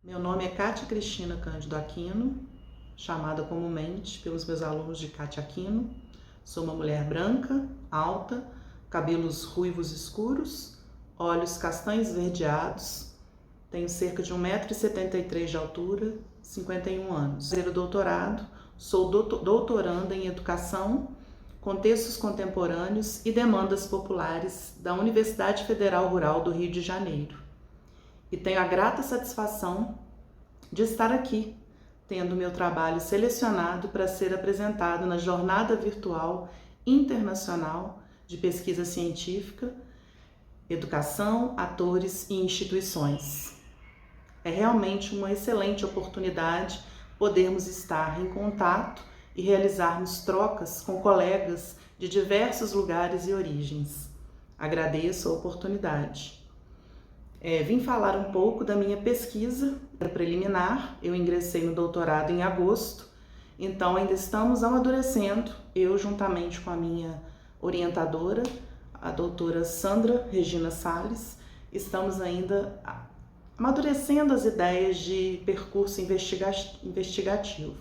Meu nome é Kátia Cristina Cândido Aquino, chamada comumente pelos meus alunos de Kátia Aquino. Sou uma mulher branca, alta, cabelos ruivos escuros, olhos castanhos esverdeados, tenho cerca de 1,73 m de altura, 51 anos. Fazer o doutorado, sou doutoranda em Educação, Contextos Contemporâneos e Demandas Populares da Universidade Federal Rural do Rio de Janeiro. E tenho a grata satisfação de estar aqui, tendo meu trabalho selecionado para ser apresentado na Jornada Virtual Internacional de Pesquisa Científica, Educação, Atores e Instituições. É realmente uma excelente oportunidade podermos estar em contato e realizarmos trocas com colegas de diversos lugares e origens. Agradeço a oportunidade. Vim falar um pouco da minha pesquisa preliminar. Eu ingressei no doutorado em agosto, então ainda estamos amadurecendo, eu juntamente com a minha orientadora, a doutora Sandra Regina Salles, estamos ainda amadurecendo as ideias de percurso investigativo.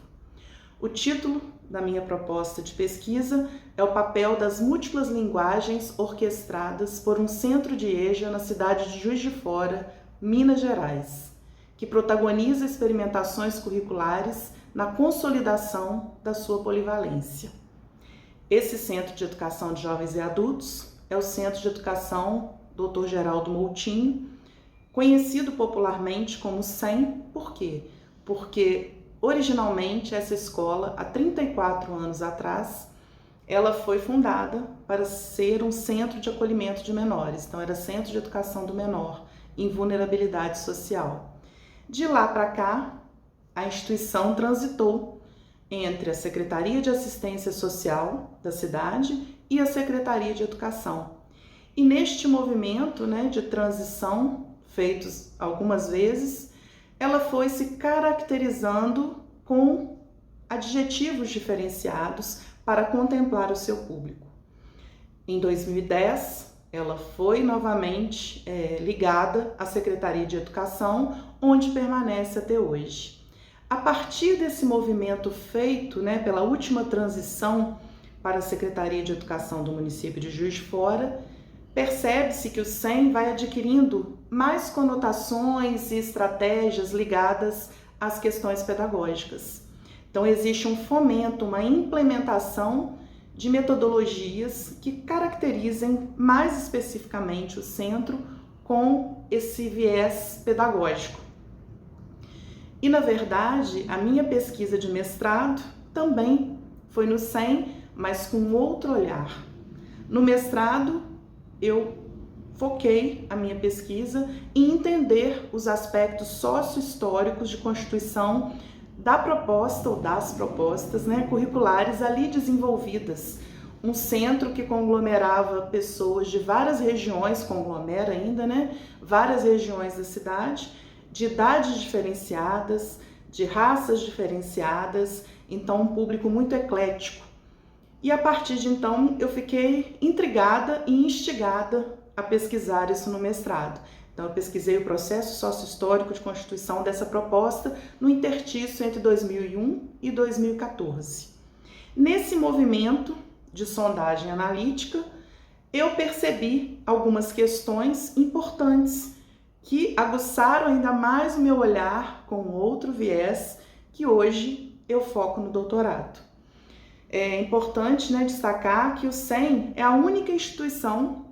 O título da minha proposta de pesquisa é o papel das múltiplas linguagens orquestradas por um centro de EJA na cidade de Juiz de Fora, Minas Gerais, que protagoniza experimentações curriculares na consolidação da sua polivalência. Esse Centro de Educação de Jovens e Adultos é o Centro de Educação Dr. Geraldo Moutinho, conhecido popularmente como CEM. Por quê? Porque originalmente, essa escola, há 34 anos atrás, ela foi fundada para ser um centro de acolhimento de menores. Então, era Centro de Educação do Menor em Vulnerabilidade Social. De lá para cá, a instituição transitou entre a Secretaria de Assistência Social da cidade e a Secretaria de Educação. E neste movimento, de transição, feitos algumas vezes, ela foi se caracterizando com adjetivos diferenciados para contemplar o seu público. Em 2010, ela foi novamente ligada à Secretaria de Educação, onde permanece até hoje. A partir desse movimento feito pela última transição para a Secretaria de Educação do município de Juiz de Fora, percebe-se que o CEM vai adquirindo mais conotações e estratégias ligadas às questões pedagógicas. Então, existe um fomento, uma implementação de metodologias que caracterizem mais especificamente o centro com esse viés pedagógico. E, na verdade, a minha pesquisa de mestrado também foi no CEM, mas com outro olhar. No mestrado, eu foquei a minha pesquisa em entender os aspectos sócio-históricos de constituição da proposta ou das propostas curriculares ali desenvolvidas. Um centro que conglomerava pessoas de várias regiões, conglomera ainda, várias regiões da cidade, de idades diferenciadas, de raças diferenciadas, então um público muito eclético. E a partir de então eu fiquei intrigada e instigada a pesquisar isso no mestrado. Então eu pesquisei o processo sócio-histórico de constituição dessa proposta no interstício entre 2001 e 2014. Nesse movimento de sondagem analítica, eu percebi algumas questões importantes que aguçaram ainda mais o meu olhar com outro viés que hoje eu foco no doutorado. É importante destacar que o CEM é a única instituição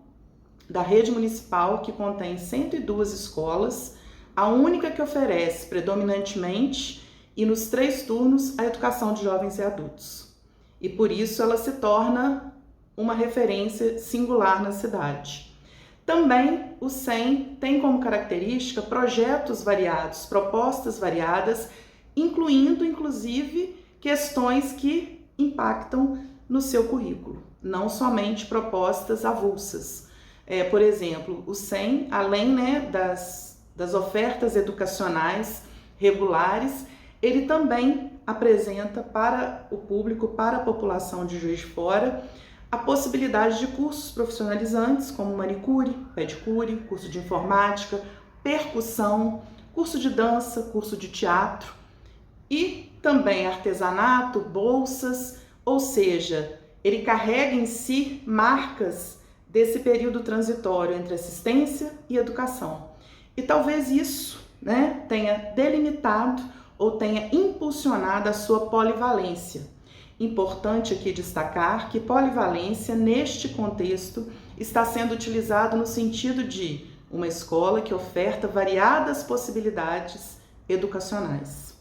da rede municipal que contém 102 escolas, a única que oferece predominantemente e nos 3 turnos a educação de jovens e adultos. E por isso ela se torna uma referência singular na cidade. Também o CEM tem como característica projetos variados, propostas variadas, incluindo inclusive questões que impactam no seu currículo, não somente propostas avulsas. Por exemplo, o CEM, além das ofertas educacionais regulares, ele também apresenta para o público, para a população de Juiz de Fora, a possibilidade de cursos profissionalizantes como manicure, pedicure, curso de informática, percussão, curso de dança, curso de teatro e também artesanato, bolsas, ou seja, ele carrega em si marcas desse período transitório entre assistência e educação. E talvez isso, né, tenha delimitado ou tenha impulsionado a sua polivalência. Importante aqui destacar que polivalência, neste contexto, está sendo utilizado no sentido de uma escola que oferta variadas possibilidades educacionais.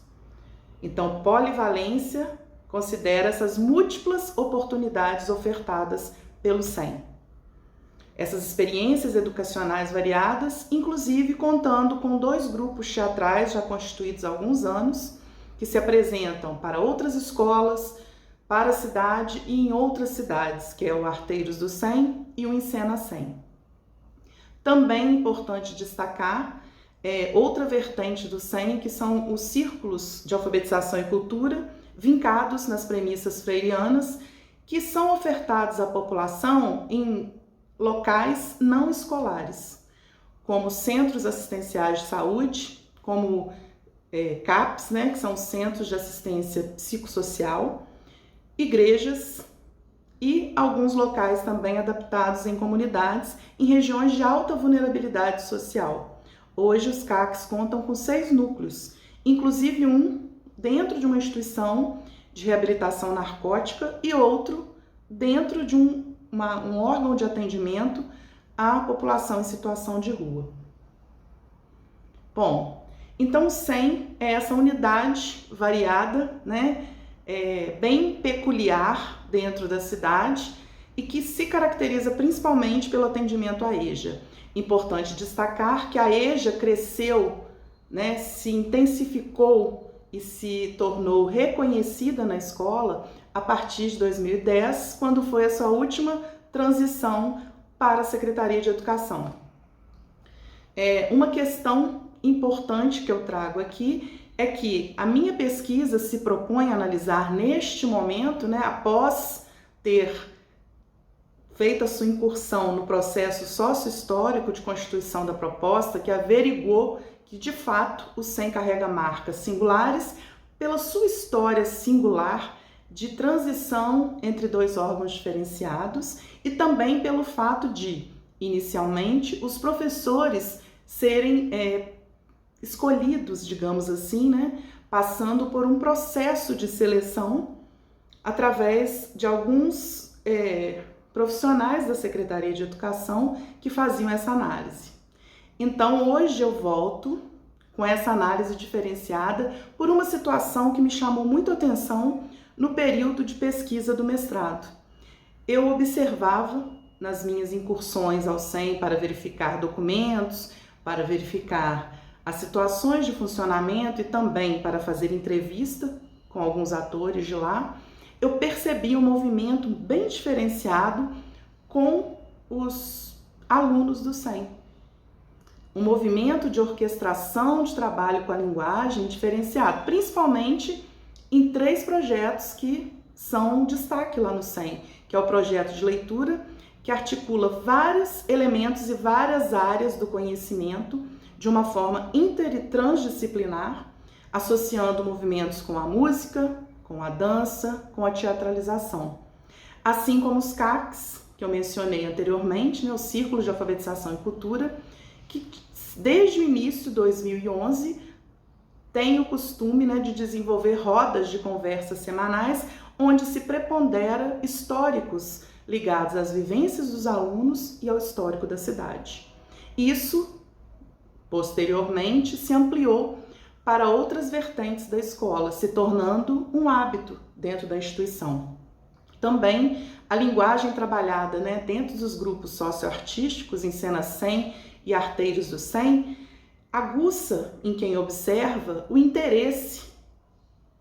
Então, polivalência considera essas múltiplas oportunidades ofertadas pelo SEM. Essas experiências educacionais variadas, inclusive contando com 2 grupos teatrais já constituídos há alguns anos, que se apresentam para outras escolas, para a cidade e em outras cidades, que é o Arteiros do SEM e o Encena SEM. Também é importante destacar outra vertente do SEM, que são os círculos de alfabetização e cultura, vincados nas premissas freirianas, que são ofertados à população em locais não escolares, como centros assistenciais de saúde, como CAPs, né, que são Centros de Assistência Psicossocial, igrejas e alguns locais também adaptados em comunidades em regiões de alta vulnerabilidade social. Hoje os CACs contam com 6 núcleos, inclusive um dentro de uma instituição de reabilitação narcótica e outro dentro de um órgão de atendimento à população em situação de rua. Bom, então o SEM é essa unidade variada, né, bem peculiar dentro da cidade e que se caracteriza principalmente pelo atendimento à EJA. Importante destacar que a EJA cresceu, né, se intensificou e se tornou reconhecida na escola a partir de 2010, quando foi a sua última transição para a Secretaria de Educação. Uma questão importante que eu trago aqui é que a minha pesquisa se propõe a analisar neste momento, né, após ter feito a sua incursão no processo sócio-histórico de constituição da proposta, que averiguou que, de fato, o SEM carrega marcas singulares pela sua história singular de transição entre 2 órgãos diferenciados e também pelo fato de, inicialmente, os professores serem escolhidos, digamos assim, né, passando por um processo de seleção através de alguns profissionais da Secretaria de Educação que faziam essa análise. Então, hoje eu volto com essa análise diferenciada por uma situação que me chamou muito a atenção no período de pesquisa do mestrado. Eu observava nas minhas incursões ao SEM para verificar documentos, para verificar as situações de funcionamento e também para fazer entrevista com alguns atores de lá, eu percebi um movimento bem diferenciado com os alunos do SEM. Um movimento de orquestração de trabalho com a linguagem diferenciado, principalmente em 3 projetos que são um destaque lá no SEM, que é o projeto de leitura, que articula vários elementos e várias áreas do conhecimento de uma forma inter e transdisciplinar, associando movimentos com a música, com a dança, com a teatralização. Assim como os CACs, que eu mencionei anteriormente, né, o Círculo de Alfabetização e Cultura, que desde o início de 2011 tem o costume, né, de desenvolver rodas de conversas semanais, onde se prepondera históricos ligados às vivências dos alunos e ao histórico da cidade. Isso, posteriormente, se ampliou para outras vertentes da escola, se tornando um hábito dentro da instituição. Também a linguagem trabalhada, né, dentro dos grupos socioartísticos, Encena SEM e Arteiros do SEM, aguça em quem observa o interesse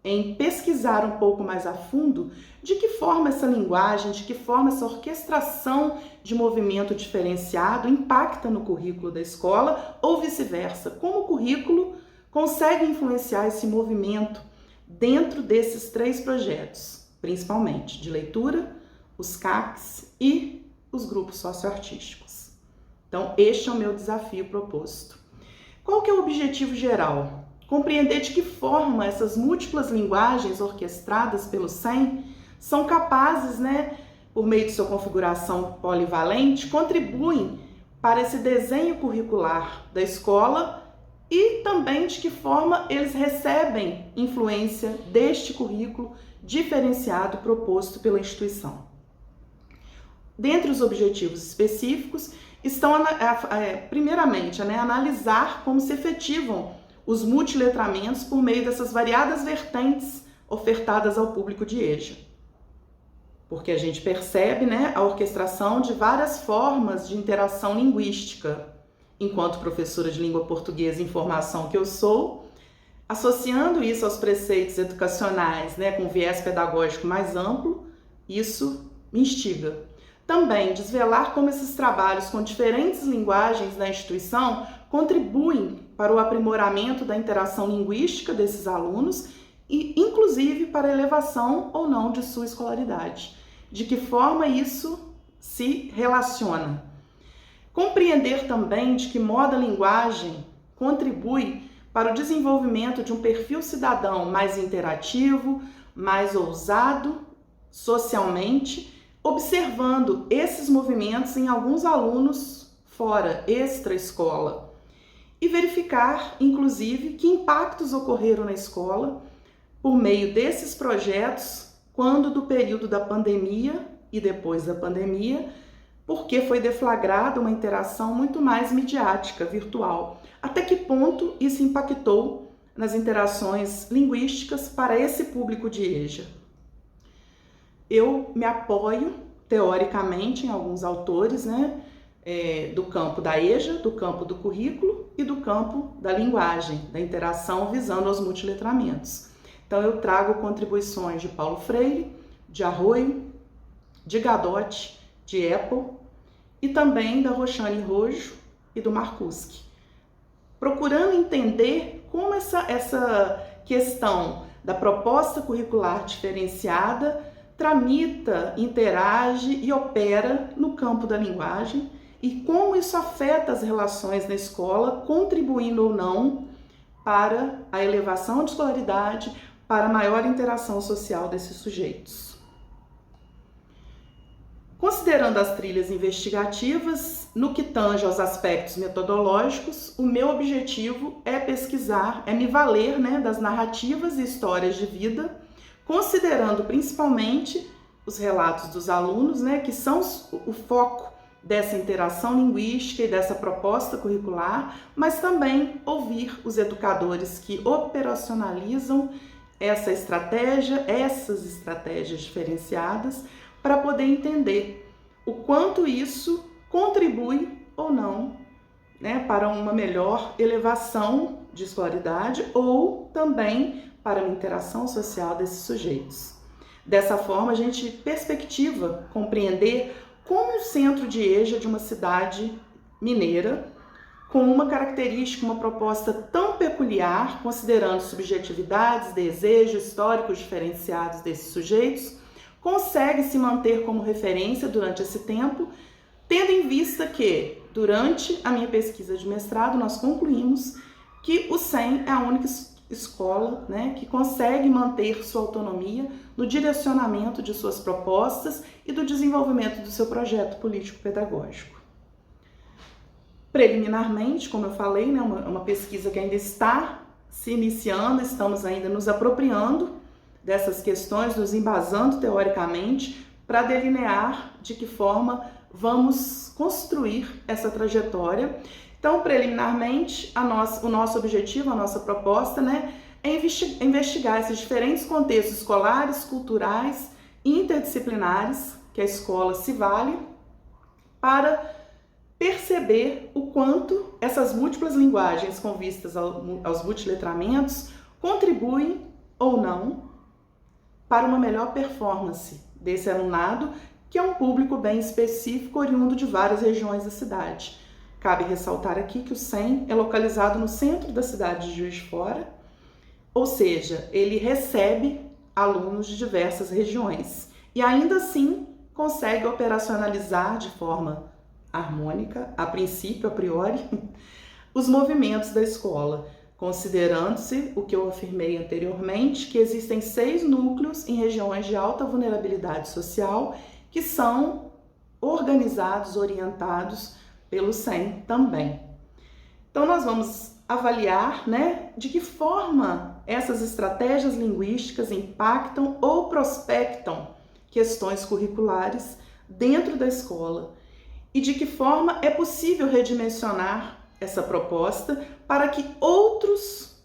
em pesquisar um pouco mais a fundo de que forma essa linguagem, de que forma essa orquestração de movimento diferenciado impacta no currículo da escola ou vice-versa, como o currículo consegue influenciar esse movimento dentro desses 3 projetos, principalmente de leitura, os CACs e os grupos socioartísticos. Então, este é o meu desafio proposto. Qual que é o objetivo geral? Compreender de que forma essas múltiplas linguagens orquestradas pelo SEM são capazes, por meio de sua configuração polivalente, contribuem para esse desenho curricular da escola e também de que forma eles recebem influência deste currículo diferenciado proposto pela instituição. Dentre os objetivos específicos estão, primeiramente, analisar como se efetivam os multiletramentos por meio dessas variadas vertentes ofertadas ao público de EJA. Porque a gente percebe a orquestração de várias formas de interação linguística. Enquanto professora de língua portuguesa em formação que eu sou, associando isso aos preceitos educacionais, com viés pedagógico mais amplo, isso me instiga. Também desvelar como esses trabalhos com diferentes linguagens da instituição contribuem para o aprimoramento da interação linguística desses alunos e, inclusive, para a elevação ou não de sua escolaridade. De que forma isso se relaciona? Compreender também de que modo a linguagem contribui para o desenvolvimento de um perfil cidadão mais interativo, mais ousado socialmente, observando esses movimentos em alguns alunos fora, extra-escola, e verificar, inclusive, que impactos ocorreram na escola por meio desses projetos quando do período da pandemia e depois da pandemia, porque foi deflagrada uma interação muito mais midiática, virtual. Até que ponto isso impactou nas interações linguísticas para esse público de EJA? Eu me apoio, teoricamente, em alguns autores, do campo da EJA, do campo do currículo e do campo da linguagem, da interação visando aos multiletramentos. Então, eu trago contribuições de Paulo Freire, de Arroio, de Gadotti, de Apple e também da Roxane Rojo e do Marcuski, procurando entender como essa questão da proposta curricular diferenciada tramita, interage e opera no campo da linguagem e como isso afeta as relações na escola, contribuindo ou não para a elevação de escolaridade, para a maior interação social desses sujeitos. Considerando as trilhas investigativas, no que tange aos aspectos metodológicos, o meu objetivo é pesquisar, é me valer das narrativas e histórias de vida, considerando principalmente os relatos dos alunos, que são o foco dessa interação linguística e dessa proposta curricular, mas também ouvir os educadores que operacionalizam essas estratégias diferenciadas para poder entender o quanto isso contribui ou não para uma melhor elevação de escolaridade ou também para a interação social desses sujeitos. Dessa forma, a gente perspectiva compreender como o centro de EJA de uma cidade mineira, com uma característica, uma proposta tão peculiar, considerando subjetividades, desejos históricos diferenciados desses sujeitos, consegue se manter como referência durante esse tempo, tendo em vista que, durante a minha pesquisa de mestrado, nós concluímos que o SEM é a única escola que consegue manter sua autonomia no direcionamento de suas propostas e do desenvolvimento do seu projeto político-pedagógico. Preliminarmente, como eu falei, uma pesquisa que ainda está se iniciando, estamos ainda nos apropriando dessas questões, nos embasando teoricamente para delinear de que forma vamos construir essa trajetória. Então, preliminarmente, o nosso objetivo, a nossa proposta, é investigar esses diferentes contextos escolares, culturais e interdisciplinares que a escola se vale para perceber o quanto essas múltiplas linguagens com vistas aos multiletramentos contribuem ou não para uma melhor performance desse alunado, que é um público bem específico, oriundo de várias regiões da cidade. Cabe ressaltar aqui que o SEM é localizado no centro da cidade de Juiz de Fora, ou seja, ele recebe alunos de diversas regiões e ainda assim consegue operacionalizar de forma harmônica, a princípio, a priori, os movimentos da escola, considerando-se o que eu afirmei anteriormente, que existem 6 núcleos em regiões de alta vulnerabilidade social que são organizados, orientados pelo SEM também. Então, nós vamos avaliar, de que forma essas estratégias linguísticas impactam ou prospectam questões curriculares dentro da escola e de que forma é possível redimensionar essa proposta para que outros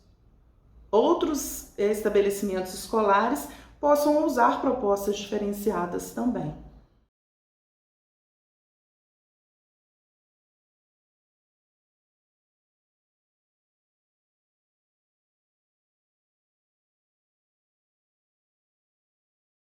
estabelecimentos escolares possam usar propostas diferenciadas também.